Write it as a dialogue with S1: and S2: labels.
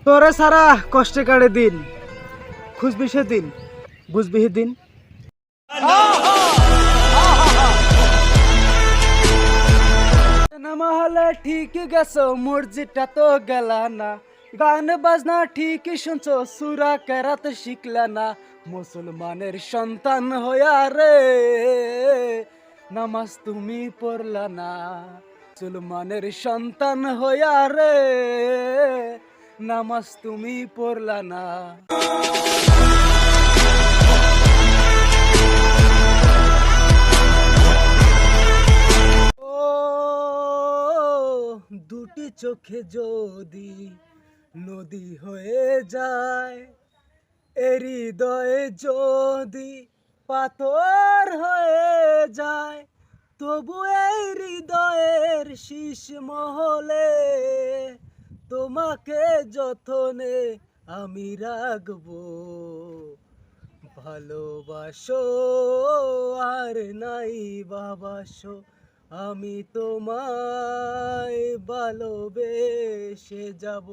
S1: তোরে সারা কষ্টে কাটে দিন, খুঁজবি সেদিন, বুঝবি সেদিন। নামা হলে ঠিক গেছো, মসজিদটা তো গেলা না, গান বাজনা ঠিকই শুনছো, সুরা কেরাত শিখলা না, মুসলমানের সন্তান হইয়া রে নামাজ তুমি পড়লা না, মুসলমানের সন্তান হইয়া রে নামাজ তুমি পড়লা না। দুটি চোখে যদি নদী হয়ে যায়, হৃদয়ে যদি পাথর হয়ে যায়, তবু এই হৃদয়ের শীষ মহলে তোমাকে যতনে আমি রাখবো। ভালোবাসো আর নাই বাবাসো, আমি তোমায় ভালোবেসে যাব।